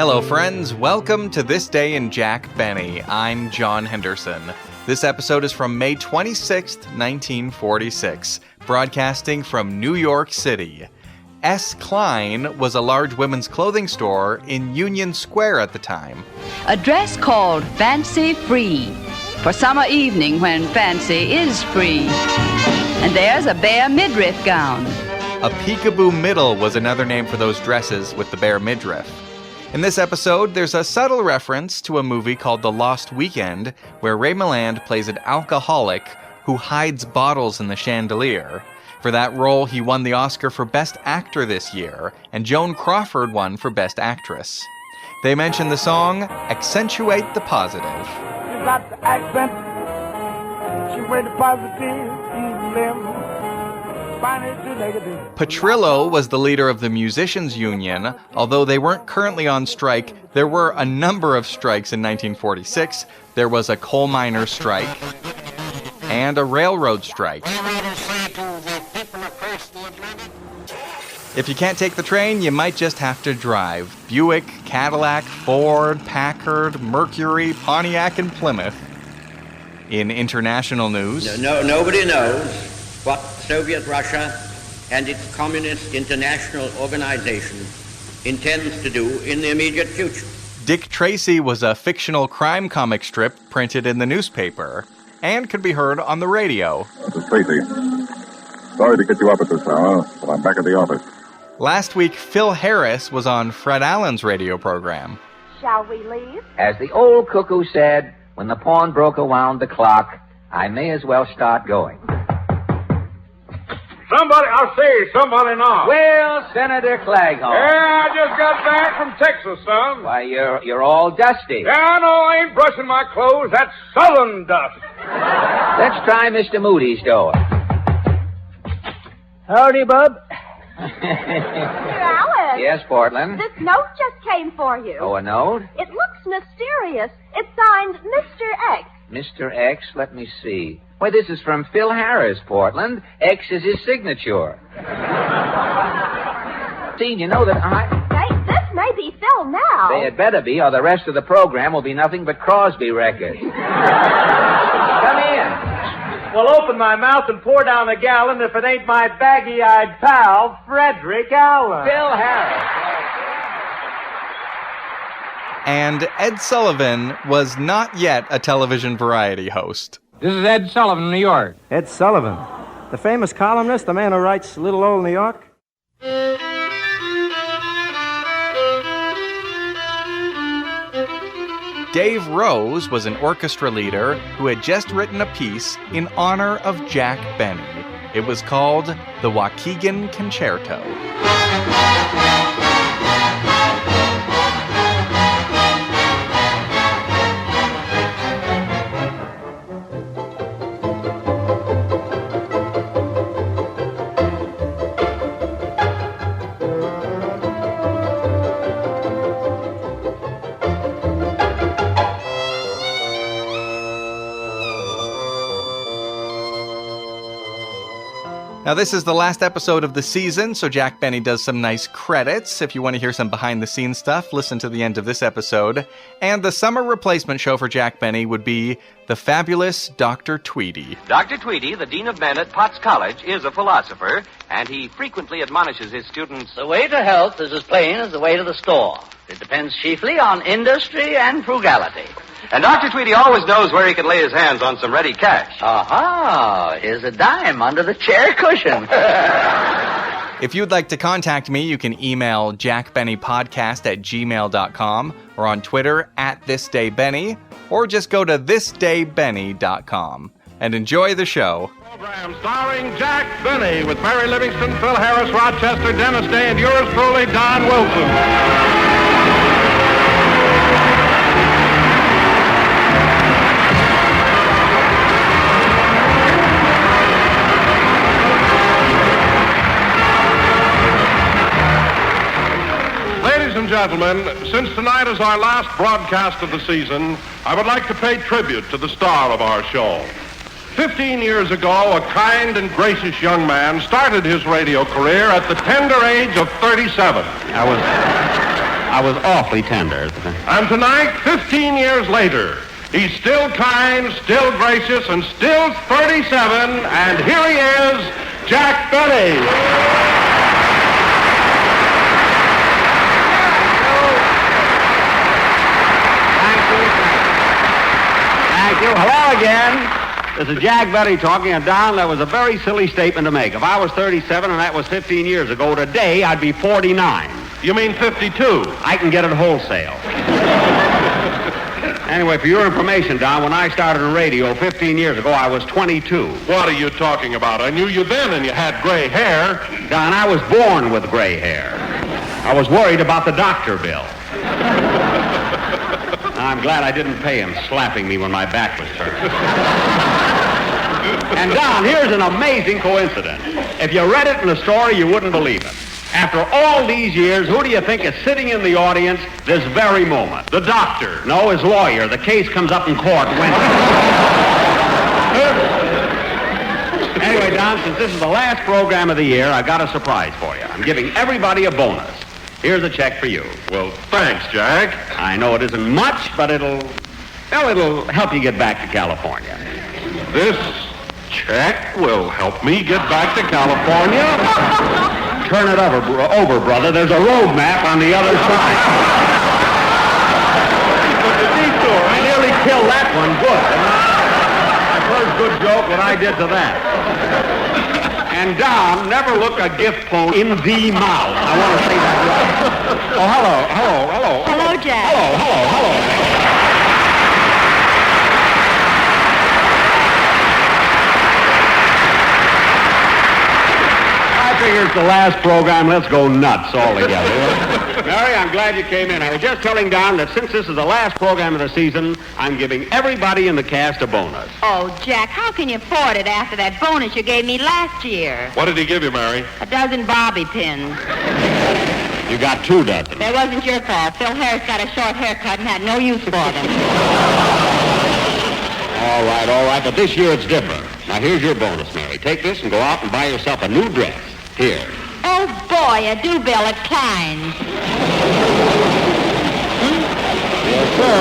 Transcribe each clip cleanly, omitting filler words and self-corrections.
Hello, friends. Welcome to This Day in Jack Benny. I'm John Henderson. This episode is from May 26th, 1946, broadcasting from New York City. Klein was a large women's clothing store in Union Square at the time. A dress called Fancy Free, for summer evening when fancy is free. And there's a bare midriff gown. A peekaboo middle was another name for those dresses with the bare midriff. In this episode, there's a subtle reference to a movie called The Lost Weekend, where Ray Milland plays an alcoholic who hides bottles in the chandelier. For that role, he won the Oscar for Best Actor this year, and Joan Crawford won for Best Actress. They mention the song Accentuate the Positive. She got the accent, she made the positive, Petrillo was the leader of the Musicians Union. Although they weren't currently on strike, there were a number of strikes in 1946. There was a coal miners' strike and a railroad strike. If you can't take the train, you might just have to drive. Buick, Cadillac, Ford, Packard, Mercury, Pontiac, and Plymouth. In international news... Nobody knows what Soviet Russia and its Communist International Organization intends to do in the immediate future. Dick Tracy was a fictional crime comic strip printed in the newspaper and could be heard on the radio. This is Tracy. Sorry to get you up at this hour, but I'm back at the office. Last week, Phil Harris was on Fred Allen's radio program. Shall we leave? As the old cuckoo said, when the pawnbroker wound the clock, I may as well start going. Somebody now. Well, Senator Claghorn. Yeah, I just got back from Texas, son. Why, you're all dusty. Yeah, no, I ain't brushing my clothes. That's southern dust. Let's try Mr. Moody's door. Howdy, bub. Mr. Allen. Yes, Portland? This note just came for you. Oh, a note? It looks mysterious. It's signed Mr. X. Mr. X, let me see. Why, this is from Phil Harris, Portland. X is his signature. See, you know that Hey, this may be Phil now. They had better be, or the rest of the program will be nothing but Crosby records. Come in. Well, open my mouth and pour down a gallon if it ain't my baggy-eyed pal, Frederick Allen. Phil Harris. And Ed Sullivan was not yet a television variety host. This is Ed Sullivan, New York. Ed Sullivan, the famous columnist, the man who writes Little Old New York. Dave Rose was an orchestra leader who had just written a piece in honor of Jack Benny. It was called the Waukegan Concerto. Now, this is the last episode of the season, so Jack Benny does some nice credits. If you want to hear some behind-the-scenes stuff, listen to the end of this episode. And the summer replacement show for Jack Benny would be the fabulous Dr. Tweedy. Dr. Tweedy, the dean of men at Potts College, is a philosopher, and he frequently admonishes his students. The way to health is as plain as the way to the store. It depends chiefly on industry and frugality. And Dr. Tweedy always knows where he can lay his hands on some ready cash. Aha! Here's a dime under the chair cushion. If you'd like to contact me, you can email jackbennypodcast@gmail.com or on Twitter @thisdaybenny, or just go to thisdaybenny.com. And enjoy the show. Program starring Jack Benny with Barry Livingston, Phil Harris, Rochester, Dennis Day, and yours truly, Don Wilson. Ladies and gentlemen, since tonight is our last broadcast of the season, I would like to pay tribute to the star of our show. 15 years ago, a kind and gracious young man started his radio career at the tender age of 37. I was awfully tender. And tonight, 15 years later, he's still kind, still gracious, and still 37, and here he is, Jack Benny. Thank you. Hello again. This is Jack Benny talking, and Don, that was a very silly statement to make. If I was 37 and that was 15 years ago, today I'd be 49. You mean 52? I can get it wholesale. Anyway, for your information, Don, when I started in radio 15 years ago, I was 22. What are you talking about? I knew you then, and you had gray hair. Don, I was born with gray hair. I was worried about the doctor bill. I'm glad I didn't pay him slapping me when my back was turned. And Don, here's an amazing coincidence. If you read it in the story, you wouldn't believe it. After all these years, who do you think is sitting in the audience this very moment? The doctor. No, his lawyer. The case comes up in court Wednesday. Anyway, Don, since this is the last program of the year, I've got a surprise for you. I'm giving everybody a bonus. Here's a check for you. Well, thanks, Jack. I know it isn't much, but it'll help you get back to California. This check will help me get back to California? Turn it over, brother. There's a road map on the other side. I nearly killed that one good. My first good joke, what I did to that. And Don, never look a gift phone in the mouth. I want to say that right. Oh, hello. Hello, Jack. Hello. I figure it's the last program. Let's go nuts all together. Mary, I'm glad you came in. I was just telling Don that since this is the last program of the season, I'm giving everybody in the cast a bonus. Oh, Jack, how can you afford it after that bonus you gave me last year? What did he give you, Mary? A dozen bobby pins. You got 2 dozen. That wasn't your fault. Phil Harris got a short haircut and had no use for them. All right. But this year it's different. Now, here's your bonus, Mary. Take this and go out and buy yourself a new dress. Here. Oh, boy, a do-bill at Klein's. Yes, sir.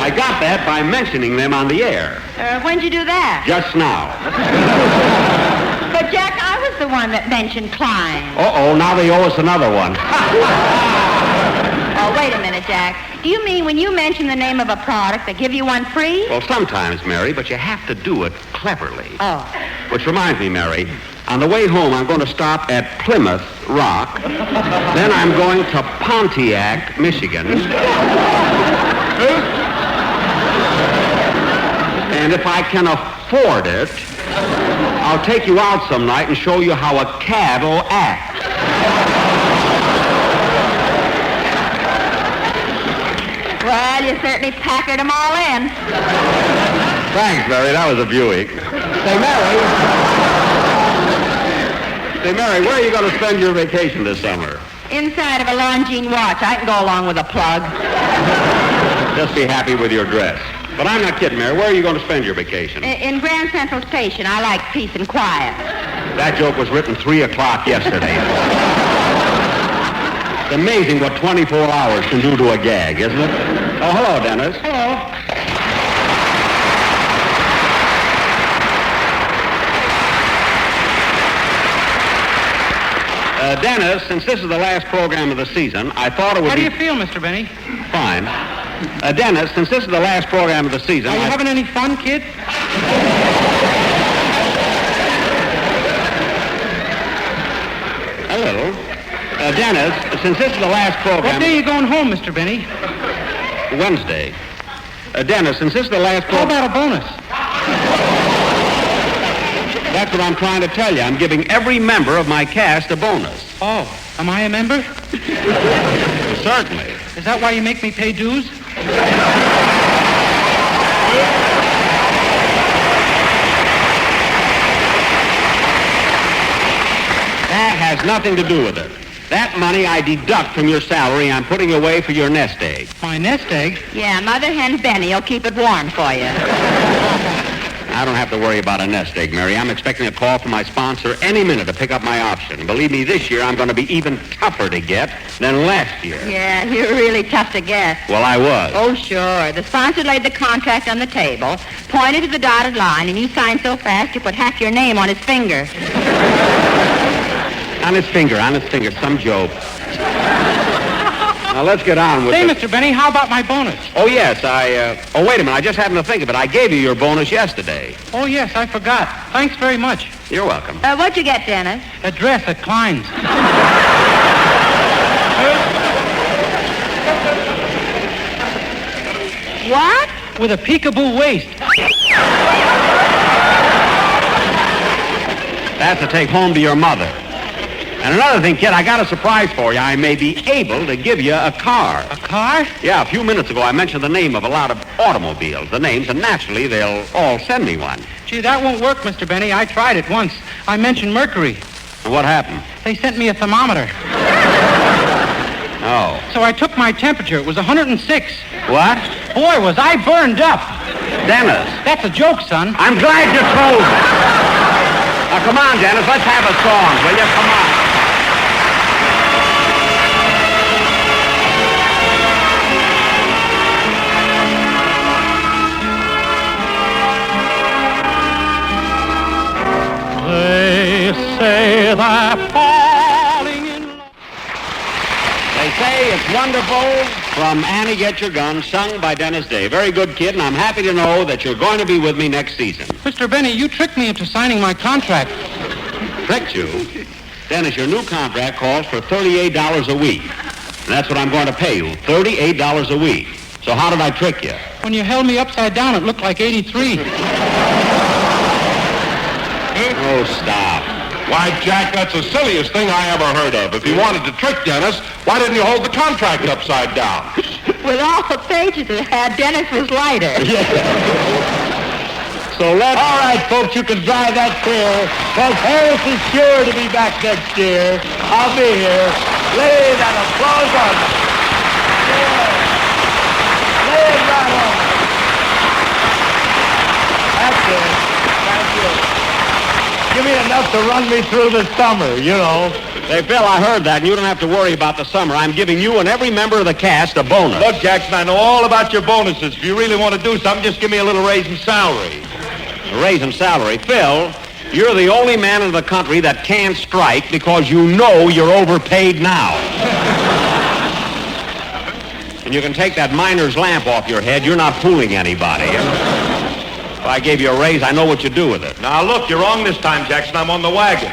I got that by mentioning them on the air. When'd you do that? Just now. But, Jack, I was the one that mentioned Klein. Uh-oh, now they owe us another one. Oh, wait a minute, Jack. Do you mean when you mention the name of a product, they give you one free? Well, sometimes, Mary, but you have to do it cleverly. Oh. Which reminds me, Mary, on the way home, I'm going to stop at Plymouth Rock. Then I'm going to Pontiac, Michigan. And if I can afford it, I'll take you out some night and show you how a cat'll act. Well, you certainly packered them all in. Thanks, Mary. That was a Buick. Say, Mary, where are you going to spend your vacation this summer? Inside of a Longines watch. I can go along with a plug. Just be happy with your dress. But I'm not kidding, Mary. Where are you going to spend your vacation? In Grand Central Station. I like peace and quiet. That joke was written 3 o'clock yesterday. It's amazing what 24 hours can do to a gag, isn't it? Oh, hello, Dennis. Hello. Dennis, since this is the last program of the season, I thought it would How be... do you feel, Mr. Benny? Fine. Dennis, since this is the last program of the season... Are you having any fun, kid? A little. Dennis, since this is the last program... What day are you going home, Mr. Benny? Wednesday. Dennis, since this is the last program... How about a bonus? That's what I'm trying to tell you. I'm giving every member of my cast a bonus. Oh, am I a member? Certainly. Is that why you make me pay dues? That has nothing to do with it. That money I deduct from your salary I'm putting away for your nest egg. My nest egg? Yeah, Mother Hen Benny will keep it warm for you. Now, I don't have to worry about a nest egg, Mary. I'm expecting a call from my sponsor any minute to pick up my option. And believe me, this year I'm going to be even tougher to get than last year. Yeah, you're really tough to get. Well, I was. Oh, sure. The sponsor laid the contract on the table, pointed to the dotted line, and you signed so fast you put half your name on his finger. On his finger. Some joke. Now, let's get on with Say, it. Mr. Benny, how about my bonus? Oh, yes, Oh, wait a minute. I just happened to think of it. I gave you your bonus yesterday. Oh, yes, I forgot. Thanks very much. You're welcome. What'd you get, Dennis? A dress at Klein's. What? With a peekaboo waist. That's to take home to your mother. And another thing, kid, I got a surprise for you. I may be able to give you a car. A car? Yeah, a few minutes ago I mentioned the name of a lot of automobiles, the names, and naturally they'll all send me one. Gee, that won't work, Mr. Benny. I tried it once. I mentioned Mercury. And what happened? They sent me a thermometer. Oh. So I took my temperature. It was 106. What? Boy, was I burned up. Dennis. That's a joke, son. I'm glad you told me. Now, come on, Dennis. Let's have a song, will you? Come on. They say that falling in love. They say it's wonderful from Annie Get Your Gun, sung by Dennis Day. Very good, kid, and I'm happy to know that you're going to be with me next season. Mr. Benny, you tricked me into signing my contract. Tricked you? Dennis, your new contract calls for $38 a week. And that's what I'm going to pay you, $38 a week. So how did I trick you? When you held me upside down, it looked like 83. Oh, stop. Why, Jack, that's the silliest thing I ever heard of. If you wanted to trick Dennis, why didn't you hold the contract upside down? With all the pages it had, Dennis was lighter. So let's... All right, folks, you can dry that clear, because Harris is sure to be back next year. I'll be here. Lay that applause on me. Yeah. Lay it right on me. That's it. Thank you. Give me enough to run me through the summer, you know. Hey, Phil, I heard that, and you don't have to worry about the summer. I'm giving you and every member of the cast a bonus. Look, Jackson, I know all about your bonuses. If you really want to do something, just give me a little raise in salary. A raise in salary. Phil, you're the only man in the country that can't strike because you know you're overpaid now. And you can take that miner's lamp off your head. You're not fooling anybody. If I gave you a raise, I know what you'd do with it. Now, look, you're wrong this time, Jackson. I'm on the wagon.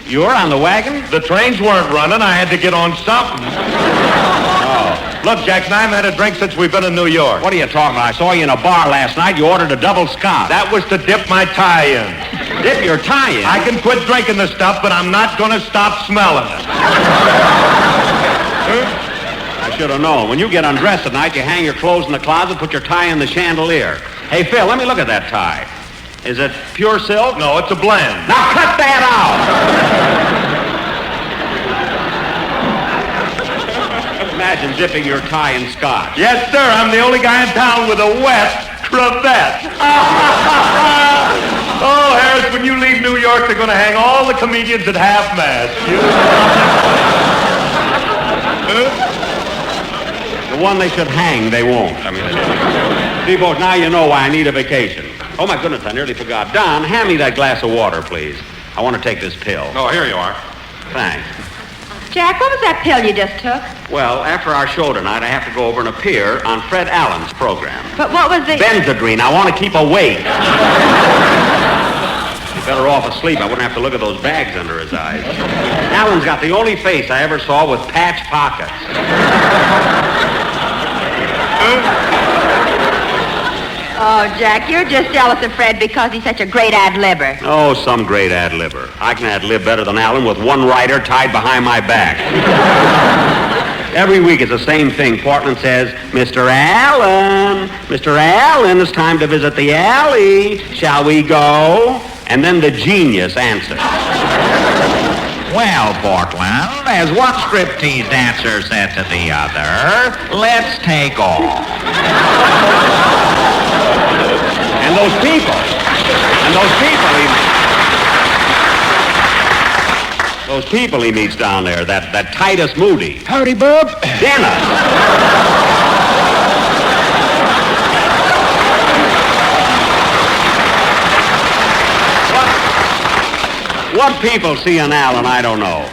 You're on the wagon? The trains weren't running. I had to get on something. Oh. Look, Jackson, I haven't had a drink since we've been in New York. What are you talking about? I saw you in a bar last night. You ordered a double scotch. That was to dip my tie in. Dip your tie in? I can quit drinking the stuff, but I'm not going to stop smelling it. I should have known. When you get undressed at night, you hang your clothes in the closet, put your tie in the chandelier. Hey, Phil, let me look at that tie. Is it pure silk? No, it's a blend. Now cut that out! Imagine dipping your tie in scotch. Yes, sir. I'm the only guy in town with a wet cravat. Oh, Harris, when you leave New York, they're going to hang all the comedians at half-mast. The one they should hang, they won't. I mean, people, now you know why I need a vacation. Oh, my goodness, I nearly forgot. Don, hand me that glass of water, please. I want to take this pill. Oh, here you are. Thanks. Jack, what was that pill you just took? Well, after our show tonight, I have to go over and appear on Fred Allen's program. But what was the... Benzedrine. I want to keep awake. You're better off asleep. I wouldn't have to look at those bags under his eyes. Allen's got the only face I ever saw with patch pockets. Oh, Jack, you're just jealous of Fred because he's such a great ad-libber. Oh, some great ad-libber. I can ad-lib better than Allen with one rider tied behind my back. Every week it's the same thing. Portland says, Mr. Allen, it's time to visit the alley. Shall we go? And then the genius answers. Well, Portland, as one striptease dancer said to the other, let's take off. And those people. those people he meets down there, that Titus Moody. Howdy, Bub. Dennis! What people see in Alan, I don't know.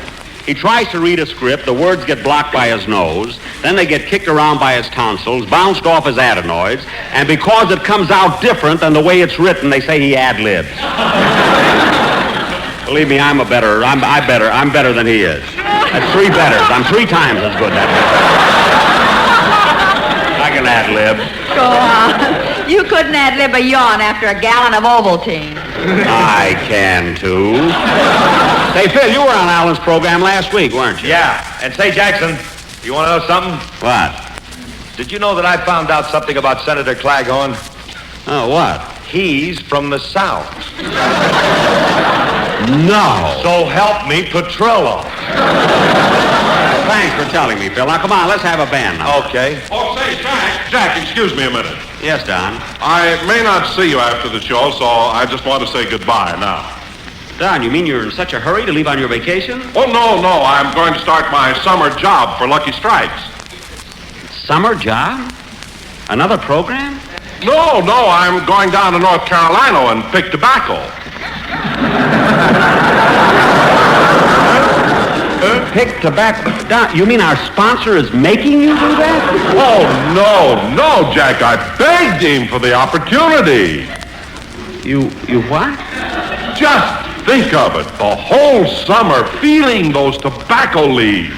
He tries to read a script, the words get blocked by his nose, then they get kicked around by his tonsils, bounced off his adenoids, and because it comes out different than the way it's written, they say he ad-libs. Believe me, I'm better than he is. That's 3 betters. I'm 3 times as good at it. I can ad-lib. Go on. You couldn't ad-lib a yawn after a gallon of Ovaltine. I can, too. Say, Phil, you were on Alan's program last week, weren't you? Yeah. And say, Jackson, you want to know something? What? Did you know that I found out something about Senator Claghorn? Oh, what? He's from the South. No. So help me, Petrillo. Thanks for telling me, Phil. Now, come on, let's have a band now. Okay. Oh, say, Jack, excuse me a minute. Yes, Don. I may not see you after the show, so I just want to say goodbye now. Don, you mean you're in such a hurry to leave on your vacation? Oh, no. I'm going to start my summer job for Lucky Strikes. Summer job? Another program? No, I'm going down to North Carolina and pick tobacco. Pick tobacco? Don, you mean our sponsor is making you do that? Oh, no, Jack. I begged him for the opportunity. You what? Just think of it. The whole summer feeling those tobacco leaves.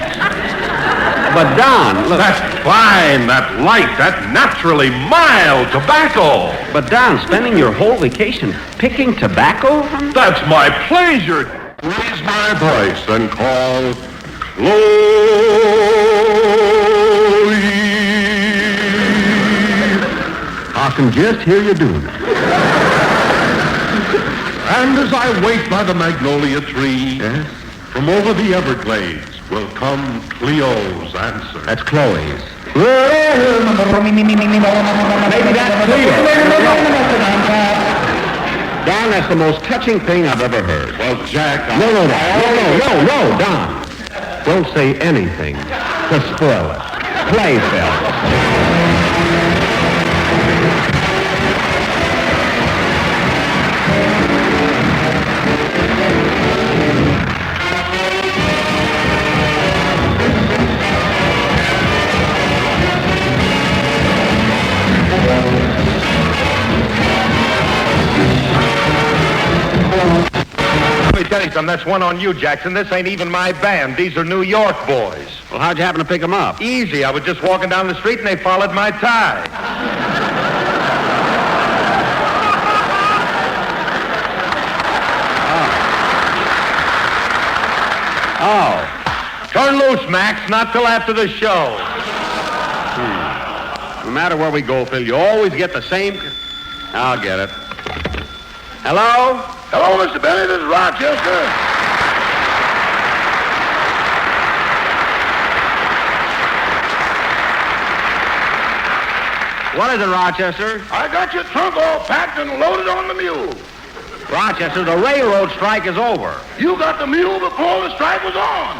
But, Don, look. That fine, that light, that naturally mild tobacco. But, Don, spending your whole vacation picking tobacco? That's my pleasure. Raise my voice and call slowly. I can just hear you doing it. And as I wait by the magnolia tree, yes? From over the Everglades will come Cleo's answer. That's Chloe's. Maybe that's Cleo. Don, that's the most touching thing I've ever heard. Well, Jack, No, Don. Don't say anything to spoil it. Play, Phil. Let me tell you something. That's one on you, Jackson. This ain't even my band. These are New York boys. Well, how'd you happen to pick them up? Easy. I was just walking down the street and they followed my tie. Oh. Turn loose, Max. Not till after the show. No matter where we go, Phil, you always get the same... I'll get it. Hello? Hello, Mr. Benny. This is Rochester. What is it, Rochester? I got your trunk all packed and loaded on the mule. Rochester, the railroad strike is over. You got the mule before the strike was on.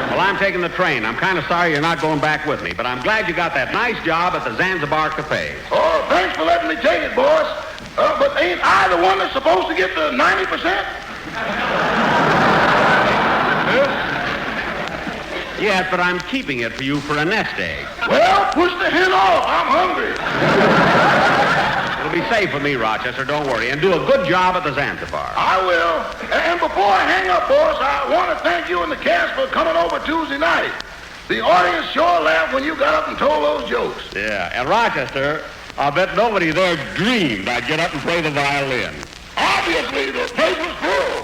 Well, I'm taking the train. I'm kind of sorry you're not going back with me, but I'm glad you got that nice job at the Zanzibar Cafe. Oh, thanks for letting me take it, boss. But ain't I the one that's supposed to get the 90%? Yes, but I'm keeping it for you for a nest egg. Well, push the hen off. I'm hungry. It'll be safe for me, Rochester. Don't worry. And do a good job at the Zanzibar. I will. And before I hang up, boss, I want to thank you and the cast for coming over Tuesday night. The audience sure laughed when you got up and told those jokes. Yeah, and Rochester, I bet nobody there dreamed I'd get up and play the violin. Obviously, the place was full.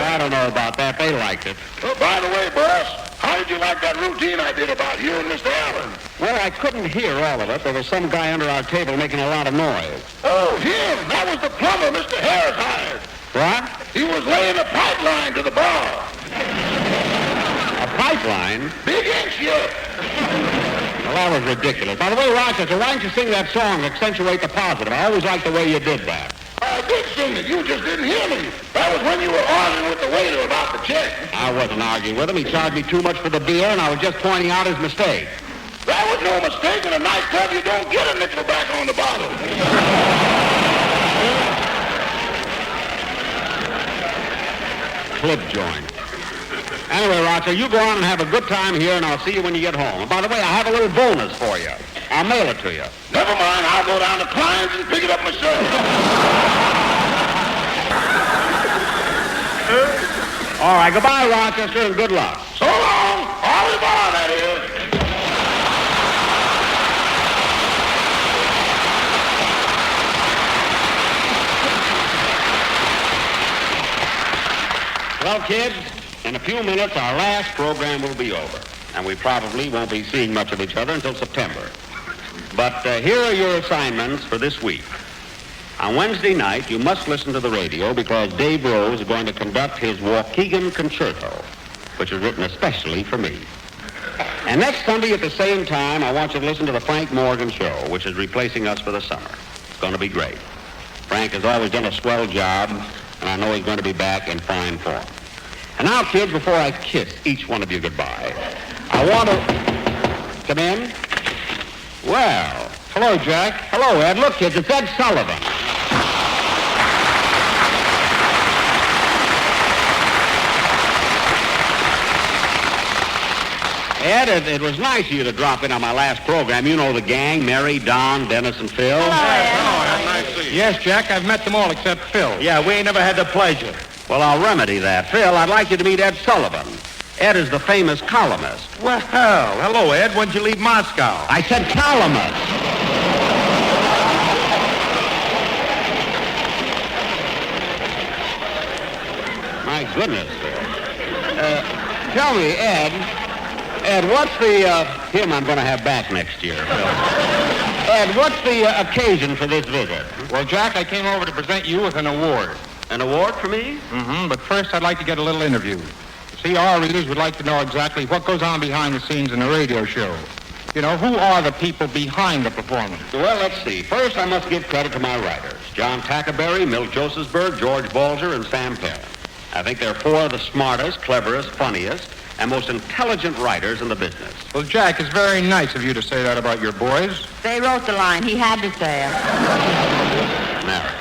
I don't know about that. They liked it. By the way, boss, how did you like that routine I did about you and Mr. Allen? Well, I couldn't hear all of it. There was some guy under our table making a lot of noise. Oh, him. That was the plumber Mr. Harris hired. What? He was laying a pipeline to the bar. A pipeline? Big inch yet. Well, that was ridiculous. By the way, Rochester, why don't you sing that song, Accentuate the Positive? I always liked the way you did that. I did sing it. You just didn't hear me. That was when you were arguing with the waiter about the check. I wasn't arguing with him. He charged me too much for the beer, and I was just pointing out his mistake. That was no mistake. In a nightclub, you don't get a nickel back on the bottle. Clip joint. Anyway, Roger, you go on and have a good time here, and I'll see you when you get home. And by the way, I have a little bonus for you. I'll mail it to you. Never mind. I'll go down to Klein's and pick it up myself. All right, goodbye, Rochester, and good luck. So long. Au revoir, that is. Well, kids, in a few minutes, our last program will be over, and we probably won't be seeing much of each other until September. But here are your assignments for this week. On Wednesday night, you must listen to the radio because Dave Rose is going to conduct his Waukegan Concerto, which is written especially for me. And next Sunday at the same time, I want you to listen to the Frank Morgan Show, which is replacing us for the summer. It's going to be great. Frank has always done a swell job, and I know he's going to be back in fine form. And now, kids, before I kiss each one of you goodbye, I want to... Come in? Well, hello, Jack. Hello, Ed. Look, kids, it's Ed Sullivan. Ed, it was nice of you to drop in on my last program. You know the gang, Mary, Don, Dennis, and Phil. Hello, Ed. Hello, nice to see you. Yes, Jack, I've met them all except Phil. Yeah, we ain't never had the pleasure. Well, I'll remedy that. Phil, I'd like you to meet Ed Sullivan. Ed is the famous columnist. Well, hello, Ed. When'd you leave Moscow? I said columnist. My goodness, Phil. Tell me, Ed, what's the, him I'm going to have back next year, Phil. Ed, what's the occasion for this visit? Well, Jack, I came over to present you with an award. An award for me? Mm-hmm, but first I'd like to get a little interview. See, our readers would like to know exactly what goes on behind the scenes in a radio show. You know, who are the people behind the performance? Well, let's see. First, I must give credit to my writers. John Tackerberry, Milt Josephsberg, George Balzer, and Sam Perrin. I think they're four of the smartest, cleverest, funniest, and most intelligent writers in the business. Well, Jack, it's very nice of you to say that about your boys. They wrote the line. He had to say it. Mary.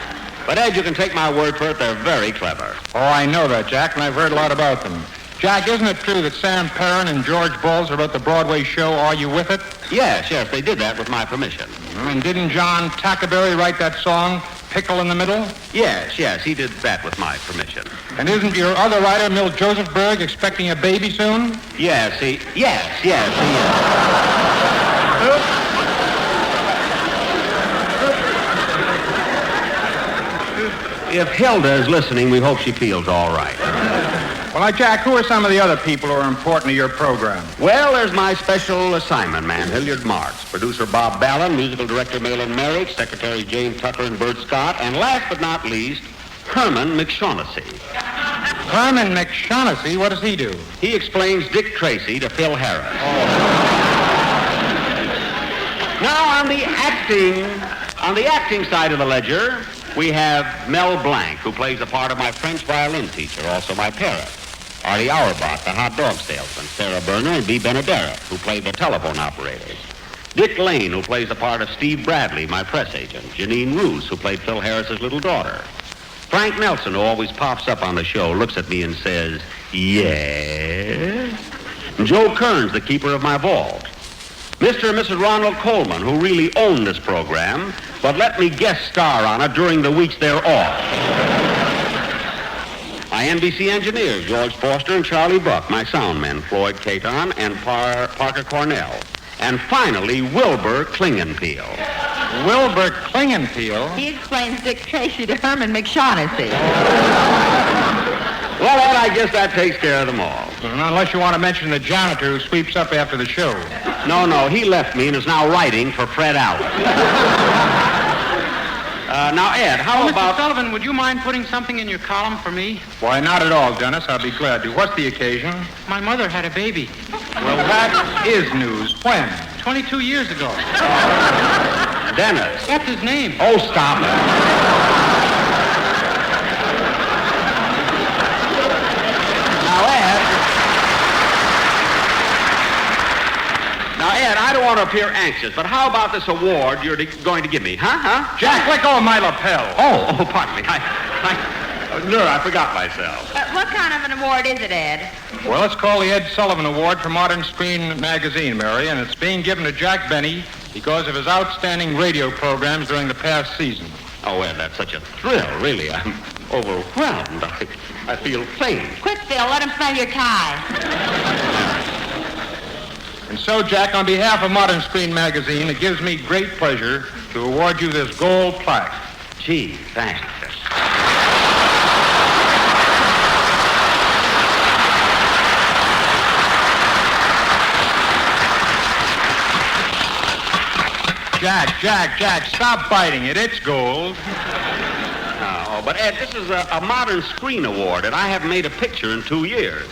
But, Ed, you can take my word for it, they're very clever. Oh, I know that, Jack, and I've heard a lot about them. Jack, isn't it true that Sam Perrin and George Balzer wrote the Broadway show Are You With It? Yes, they did that with my permission. And didn't John Tackerberry write that song, Pickle in the Middle? Yes, he did that with my permission. And isn't your other writer, Milt Josephsberg, expecting a baby soon? Yes, he is. If Hilda is listening, we hope she feels all right. Well, Jack, who are some of the other people who are important to your program? Well, there's my special assignment man, Hilliard Marks, producer Bob Ballin, musical director Malin Merrick, secretary Jane Tucker and Bert Scott, and last but not least, Herman McShaughnessy. Herman McShaughnessy? What does he do? He explains Dick Tracy to Phil Harris. Oh. Now, on the acting side of the ledger, we have Mel Blanc, who plays the part of my French violin teacher, also my parent. Artie Auerbach, the hot dog salesman. Sarah Berner and Bea Benaderet, who play the telephone operators. Dick Lane, who plays the part of Steve Bradley, my press agent. Janine Roos, who played Phil Harris's little daughter. Frank Nelson, who always pops up on the show, looks at me and says, yes? And Joe Kearns, the keeper of my vault. Mr. and Mrs. Ronald Coleman, who really own this program, but let me guest star on it during the weeks they're off. My NBC engineers, George Foster and Charlie Buck. My sound men, Floyd Caton and Parker Cornell. And finally, Wilbur Klingenpeel. Wilbur Klingenpeel? He explains Dick Tracy to Herman McShaughnessy. Well, Ed, I guess that takes care of them all. Well, unless you want to mention the janitor who sweeps up after the show. No, he left me and is now writing for Fred Allen. Now, Ed, how about... Mr. Sullivan, would you mind putting something in your column for me? Why, not at all, Dennis. I'll be glad to. What's the occasion? My mother had a baby. Well, that is news. When? 22 years ago. Dennis. What's his name? Oh, stop it. want to appear anxious, but how about this award you're going to give me, huh? Jack, let go of my lapel. Oh, pardon me. I forgot myself. What kind of an award is it, Ed? Well, it's called the Ed Sullivan Award for Modern Screen Magazine, Mary, and it's being given to Jack Benny because of his outstanding radio programs during the past season. Oh, Ed, that's such a thrill, really. I'm overwhelmed. I feel faint. Quick, Phil, let him smell your tie. And so, Jack, on behalf of Modern Screen Magazine, it gives me great pleasure to award you this gold plaque. Gee, thanks. Jack, stop biting it. It's gold. Oh, but Ed, this is a Modern Screen Award, and I haven't made a picture in 2 years.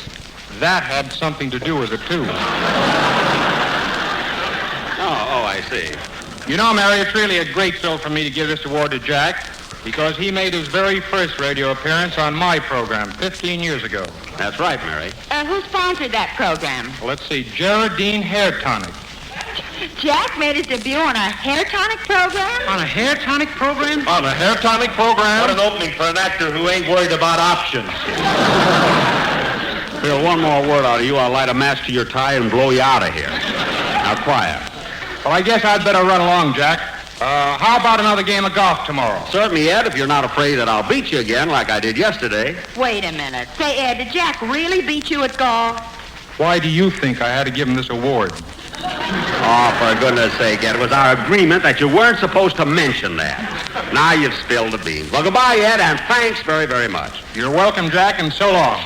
That had something to do with it, too. Oh, I see. You know, Mary, it's really a great thrill for me to give this award to Jack because he made his very first radio appearance on my program 15 years ago. That's right, Mary. Who sponsored that program? Well, let's see, Geraldine Hair Tonic. Jack made his debut on a hair tonic program? On a hair tonic program? On a hair tonic program? What an opening for an actor who ain't worried about options. Phil, one more word out of you, I'll light a match to your tie and blow you out of here. Now, quiet. Well, I guess I'd better run along, Jack. How about another game of golf tomorrow? Certainly, Ed, if you're not afraid that I'll beat you again like I did yesterday. Wait a minute. Say, Ed, did Jack really beat you at golf? Why do you think I had to give him this award? Oh, for goodness sake, Ed, it was our agreement that you weren't supposed to mention that. Now you've spilled the beans. Well, goodbye, Ed, and thanks very, very much. You're welcome, Jack, and so long.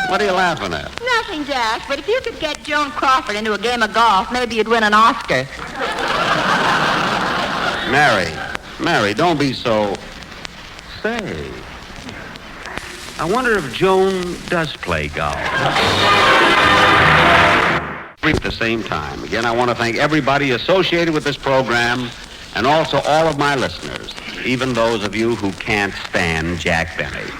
What are you laughing at? Nothing, Jack, but if you could get Joan Crawford into a game of golf, maybe you'd win an Oscar. Mary, don't be so... Say, I wonder if Joan does play golf. At the same time, again, I want to thank everybody associated with this program and also all of my listeners, even those of you who can't stand Jack Benny.